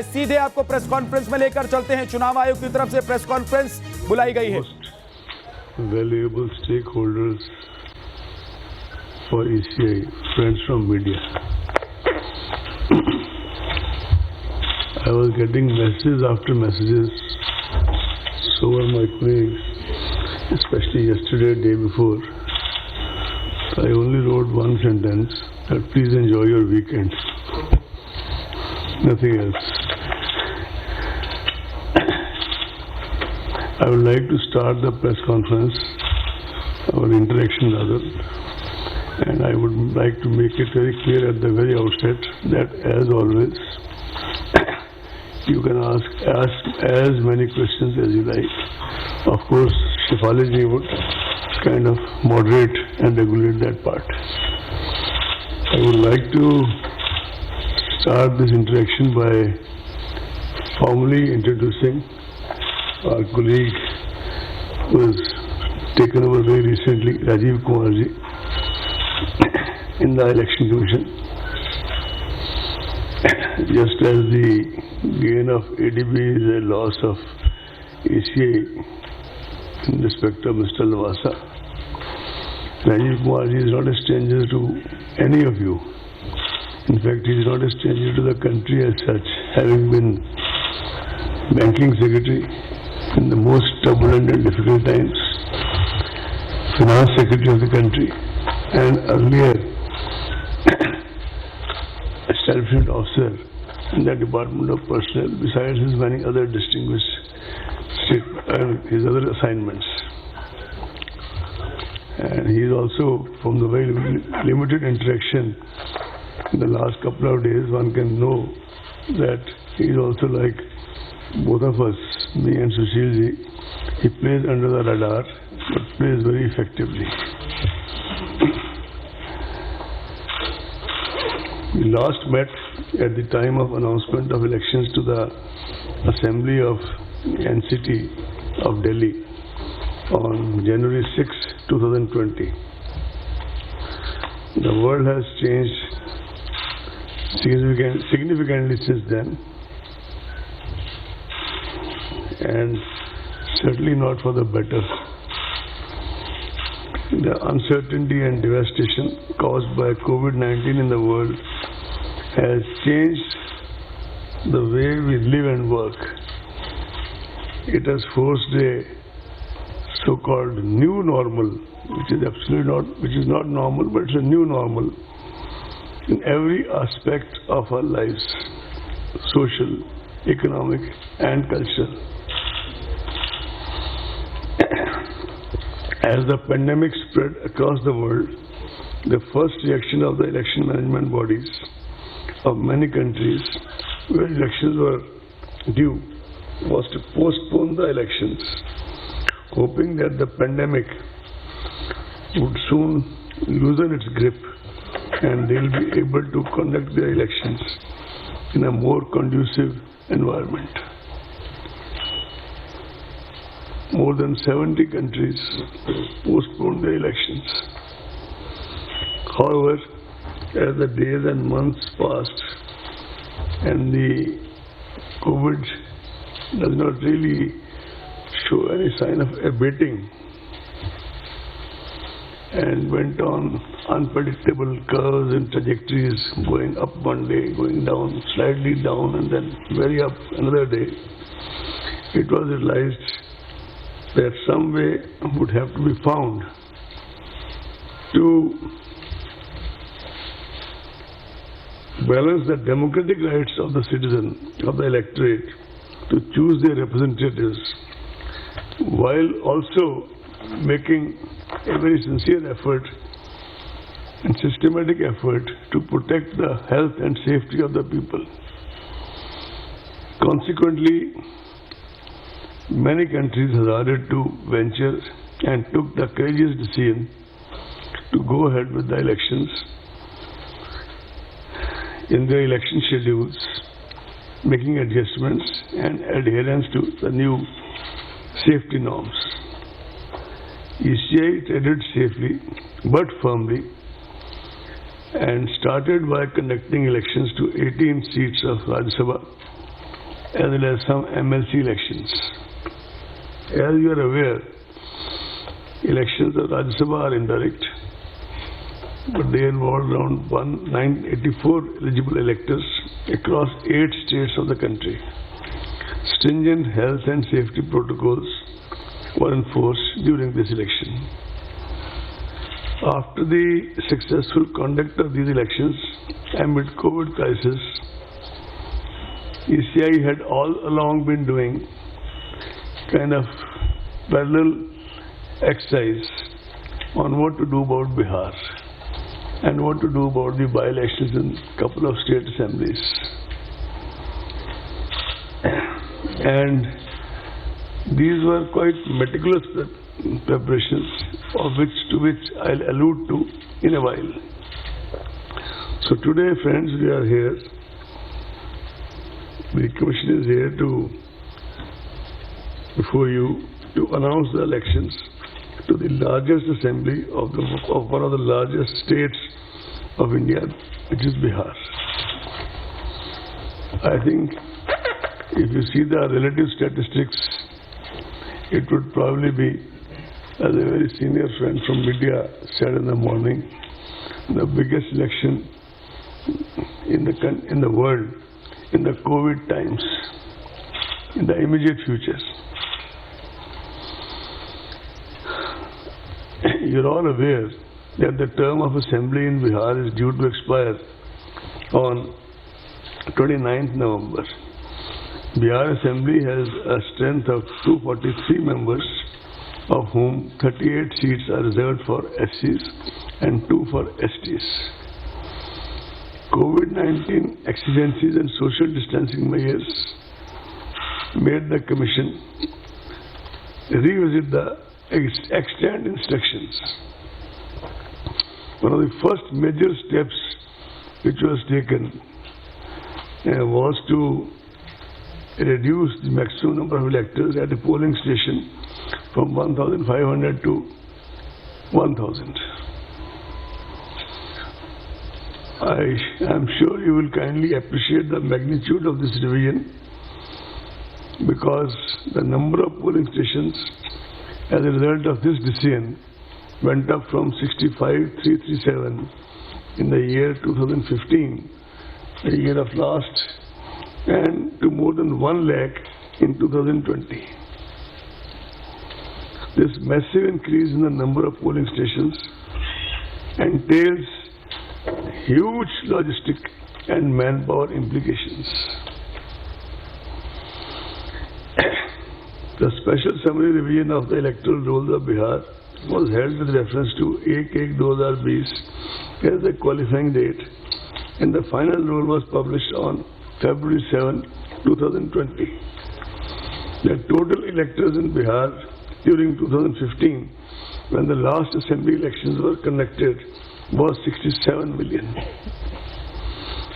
सीधे आपको press conference में लेकर चलते हैं। चुनाव आयोग की तरफ से प्रेस कॉन्फ्रेंस बुलाई गई है। Valuable stakeholders for ECI, friends from media. I was getting messages after messages. So were my colleagues, especially yesterday, day before. I only wrote one sentence that please enjoy your weekend. Nothing else. I would like to start the press conference, or interaction rather, and I would like to make it very clear at the very outset that as always, you can ask as many questions as you like. Of course, Shefali ji would kind of moderate and regulate that part. I would like to start this interaction by formally introducing our colleague who has taken over very recently, Rajiv Kumar ji, in the Election Commission. Just as the gain of ADB is a loss of ECI in respect of Mr. Lavasa, Rajiv Kumar ji is not a stranger to any of you. In fact, he is not a stranger to the country as such, having been banking secretary in the most turbulent and difficult times, finance secretary of the country, and earlier establishment officer in the Department of Personnel, besides his many other distinguished his other assignments. And he is also, from the very limited interaction in the last couple of days, one can know that he is also like both of us, me and Sushil ji. He plays under the radar, but plays very effectively. We last met at the time of announcement of elections to the Assembly of NCT of Delhi on January 6, 2020. The world has changed significantly since then, and certainly not for the better. The uncertainty and devastation caused by COVID-19 in the world has changed the way we live and work. It has forced a so-called new normal, which is not normal, but it's a new normal in every aspect of our lives, social, economic, and cultural. As the pandemic spread across the world, the first reaction of the election management bodies of many countries where elections were due was to postpone the elections, hoping that the pandemic would soon loosen its grip and they will be able to conduct their elections in a more conducive environment. More than 70 countries postponed their elections. However, as the days and months passed and the COVID does not really show any sign of abating and went on unpredictable curves and trajectories, going up one day, going down, slightly down, and then very up another day, it was realized that some way would have to be found to balance the democratic rights of the citizen, of the electorate, to choose their representatives, while also making a very sincere effort and systematic effort to protect the health and safety of the people. Consequently, many countries hazarded to venture and took the courageous decision to go ahead with the elections in their election schedules, making adjustments and adherence to the new safety norms. ECI treaded safely but firmly and started by conducting elections to 18 seats of Rajya Sabha as well as some MLC elections. As you are aware, elections of Rajya Sabha are indirect, but they involve around 984 eligible electors across 8 states of the country. Stringent health and safety protocols were enforced during this election. After the successful conduct of these elections amid COVID crisis, ECI had all along been doing kind of parallel exercise on what to do about Bihar and what to do about the by-elections in a couple of state assemblies. And these were quite meticulous preparations, to which I'll allude to in a while. So today, friends, we are here. The Commission is here before you to announce the elections to the largest assembly of one of the largest states of India, which is Bihar. I think if you see the relative statistics, it would probably be, as a very senior friend from media said in the morning, the biggest election in the world in the COVID times, in the immediate future. You're all aware that the term of assembly in Bihar is due to expire on 29th November. Bihar Assembly has a strength of 243 members, of whom 38 seats are reserved for SCs and 2 for STs. COVID-19 exigencies and social distancing measures made the Commission revisit the extant instructions. One of the first major steps which was taken was to reduce the maximum number of electors at a polling station from 1,500 to 1,000. I am sure you will kindly appreciate the magnitude of this revision, because the number of polling stations as a result of this decision went up from 65,337 in the year 2015, the year of last, and to more than 1 lakh in 2020. This massive increase in the number of polling stations entails huge logistic and manpower implications. The special summary revision of the electoral rolls of Bihar was held with reference to 1/1/2020 as the qualifying date, and the final roll was published on February 7, 2020. The total electors in Bihar during 2015, when the last assembly elections were conducted, was 67 million.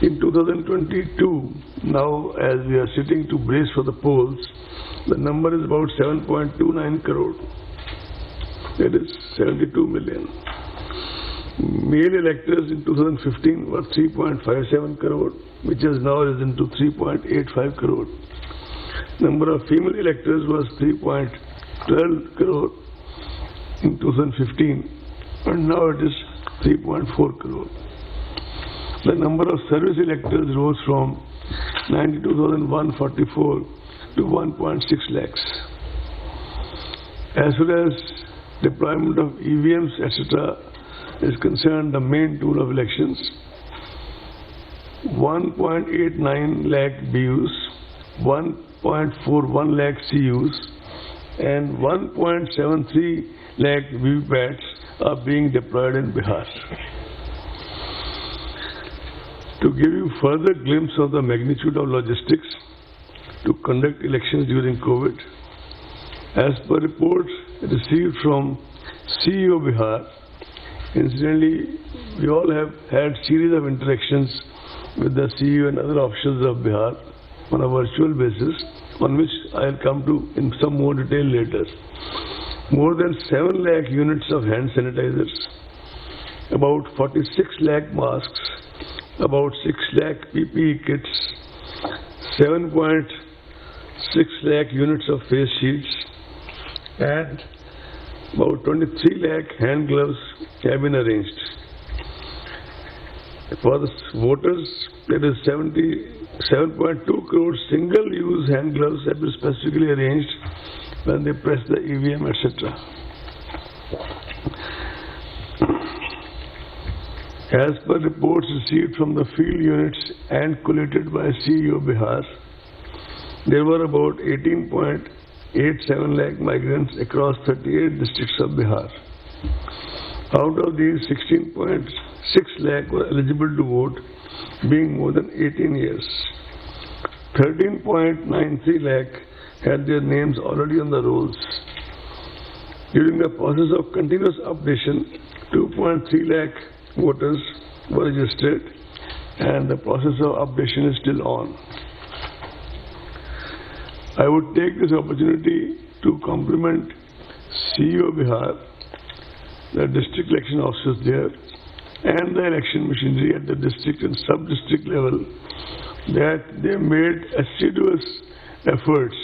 In 2022, now as we are sitting to brace for the polls, the number is about 7.29 crore. That is 72 million. Male electors in 2015 were 3.57 crore, which has now risen to 3.85 crore. Number of female electors was 3.12 crore in 2015, and now it is 3.4 crore. The number of service electors rose from 92,144 to 1.6 lakhs. As far as deployment of EVMs, etc. is concerned, the main tool of elections, 1.89 lakh BUs, 1.41 lakh CUs, and 1.73 lakh VVPATs are being deployed in Bihar. To give you further glimpse of the magnitude of logistics to conduct elections during COVID, as per reports received from CEO Bihar, incidentally, we all have had series of interactions with the CEO and other officials of Bihar on a virtual basis, on which I will come to in some more detail later. More than 7 lakh units of hand sanitizers, about 46 lakh masks, about 6 lakh PPE kits, 7.6 6 lakh units of face shields and about 23 lakh hand gloves have been arranged. For the voters, there is 77.2 crore single-use hand gloves have been specifically arranged when they press the EVM, etc. As per reports received from the field units and collated by CEO Bihar, there were about 18.87 lakh migrants across 38 districts of Bihar. Out of these, 16.6 lakh were eligible to vote, being more than 18 years. 13.93 lakh had their names already on the rolls. During the process of continuous updation, 2.3 lakh voters were registered and the process of updation is still on. I would take this opportunity to compliment CEO Bihar, the district election officers there, and the election machinery at the district and sub-district level, that they made assiduous efforts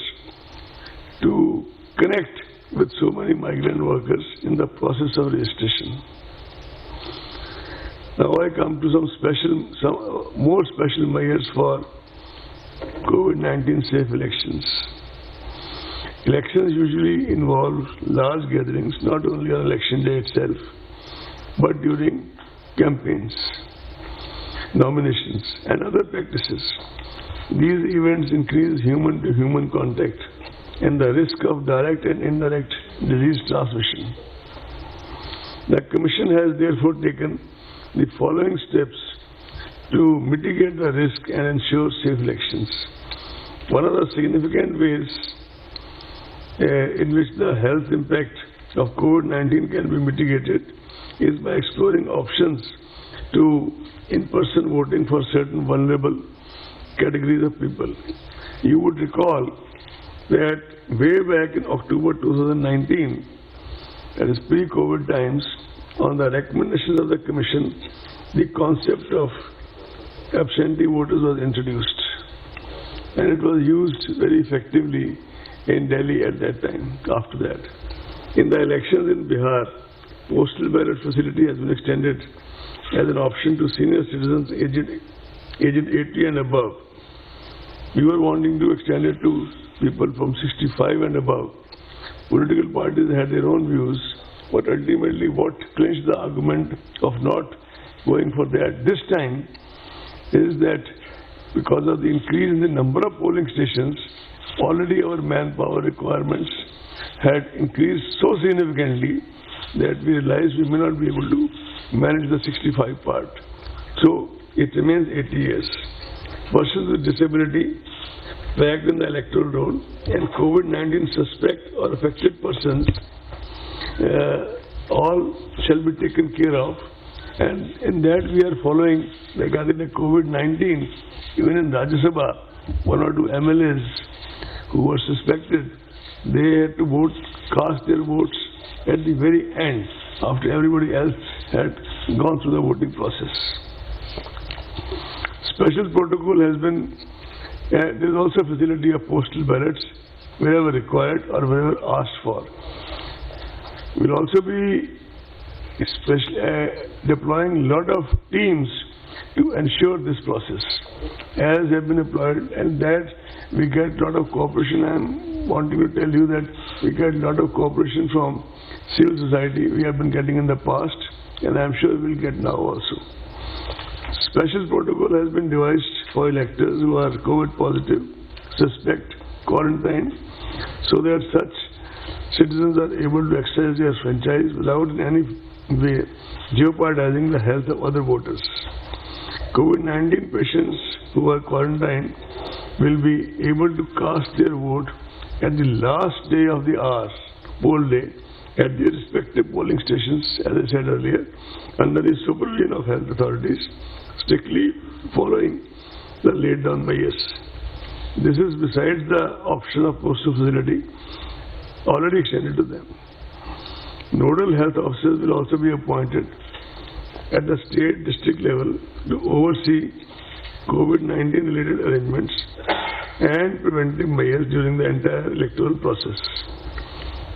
to connect with so many migrant workers in the process of registration. Now I come to some more special measures for COVID-19 safe elections. Elections usually involve large gatherings, not only on election day itself, but during campaigns, nominations, and other practices. These events increase human-to-human contact and the risk of direct and indirect disease transmission. The Commission has therefore taken the following steps to mitigate the risk and ensure safe elections. One of the significant ways in which the health impact of COVID-19 can be mitigated is by exploring options to in-person voting for certain vulnerable categories of people. You would recall that way back in October 2019, that is pre-COVID times, on the recommendations of the Commission, the concept of absentee voters was introduced, and it was used very effectively in Delhi at that time. After that, in the elections in Bihar, postal ballot facility has been extended as an option to senior citizens aged 80 and above. We were wanting to extend it to people from 65 and above. Political parties had their own views, but ultimately what clinched the argument of not going for that this time is that because of the increase in the number of polling stations, already our manpower requirements had increased so significantly that we realized we may not be able to manage the 65 part. So it remains 80 years. Persons with disability flagged in the electoral roll and COVID-19 suspect or affected persons all shall be taken care of, and in that we are following regarding the COVID-19. Even in Rajya Sabha, 1 or 2 MLAs who were suspected, they had to cast their votes at the very end after everybody else had gone through the voting process. Special protocol has been, there is also a facility of postal ballots wherever required or wherever asked for. We will also be deploying a lot of teams to ensure this process, as have been employed, and that we get a lot of cooperation. I am wanting to tell you that we get a lot of cooperation from civil society. We have been getting in the past, and I am sure we will get now also. Special protocol has been devised for electors who are COVID positive, suspect, quarantined, so that such citizens are able to exercise their franchise without in any way jeopardizing the health of other voters. COVID-19 patients who are quarantined will be able to cast their vote at the last day of the hour, poll day, at their respective polling stations, as I said earlier, under the supervision of health authorities, strictly following the laid down measures. This is besides the option of postal facility already extended to them. Nodal health officers will also be appointed at the state district level to oversee COVID-19 related arrangements and preventive measures during the entire electoral process.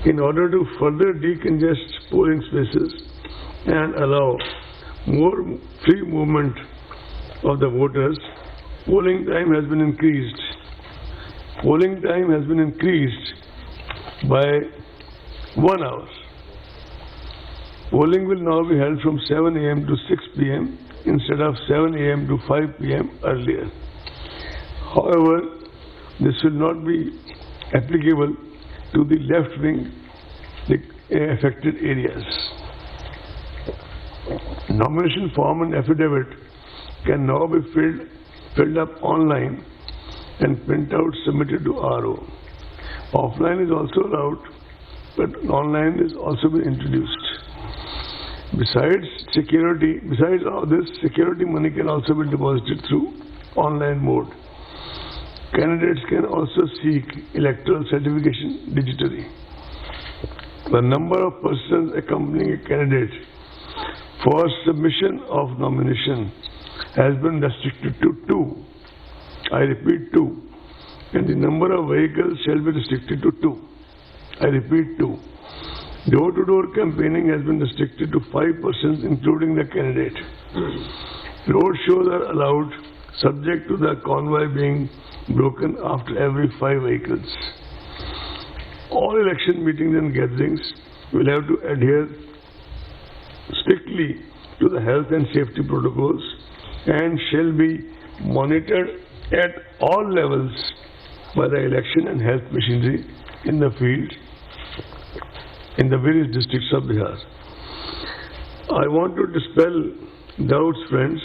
In order to further decongest polling spaces and allow more free movement of the voters, polling time has been increased. Polling time has been increased by 1 hour. Polling will now be held from 7 a.m. to 6 p.m. instead of 7 a.m. to 5 p.m. earlier. However, this will not be applicable to the left-wing affected areas. Nomination form and affidavit can now be filled up online and print out submitted to RO. Offline is also allowed, but online is also been introduced. Besides all this, security money can also be deposited through online mode. Candidates can also seek electoral certification digitally. The number of persons accompanying a candidate for submission of nomination has been restricted to 2. I repeat 2. And the number of vehicles shall be restricted to 2. I repeat 2. Door-to-door campaigning has been restricted to 5 persons, including the candidate. Road shows are allowed, subject to the convoy being broken after every 5 vehicles. All election meetings and gatherings will have to adhere strictly to the health and safety protocols and shall be monitored at all levels by the election and health machinery in the field in the various districts of Bihar. I want to dispel doubts, friends,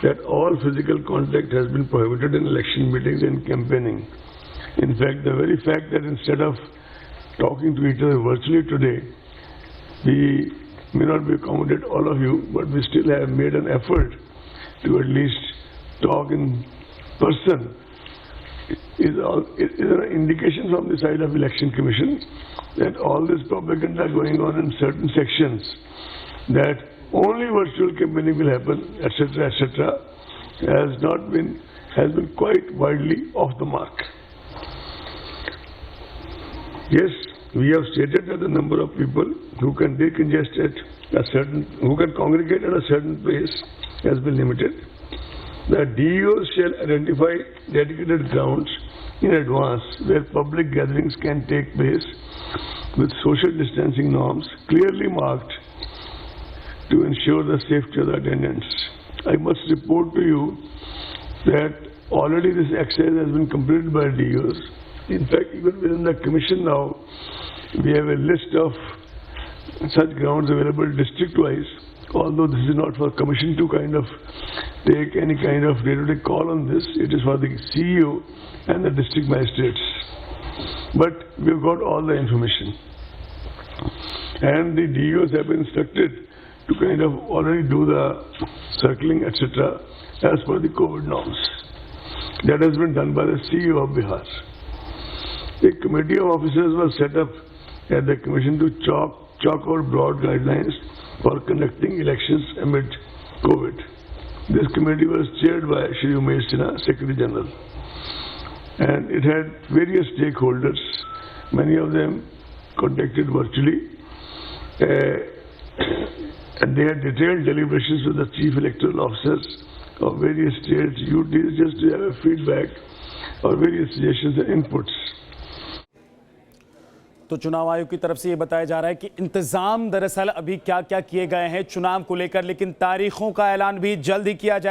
that all physical contact has been prohibited in election meetings and campaigning. In fact, the very fact that instead of talking to each other virtually today, we may not be accommodate all of you, but we still have made an effort to at least talk in person. Is an indication from the side of Election Commission that all this propaganda going on in certain sections, that only virtual campaigning will happen, etc., has been quite widely off the mark. Yes, we have stated that the number of people who can decongest who can congregate at a certain place has been limited. The DEOs shall identify dedicated grounds in advance where public gatherings can take place with social distancing norms clearly marked to ensure the safety of the attendants. I must report to you that already this exercise has been completed by DEOs. In fact, even within the commission now, we have a list of such grounds available district-wise, although this is not for commission to kind of take any kind of day-to-day call on this. It is for the CEO and the district magistrates. But we've got all the information. And the DEOs have been instructed to kind of already do the circling, etc., as per the COVID norms. That has been done by the CEO of Bihar. A committee of officers was set up at the commission to chalk out broad guidelines for conducting elections amid COVID. This committee was chaired by Shri Umesh Sinha, Secretary General. And it had various stakeholders, many of them contacted virtually. And they had detailed deliberations with the chief electoral officers of various states, UTs, just to have a feedback or various suggestions and inputs. तो चुनाव आयोग की तरफ से ये बताया जा रहा है कि इंतजाम दरअसल अभी क्या क्या किए गए हैं चुनाव को लेकर, लेकिन तारीखों का ऐलान भी जल्द ही किया जाएगा।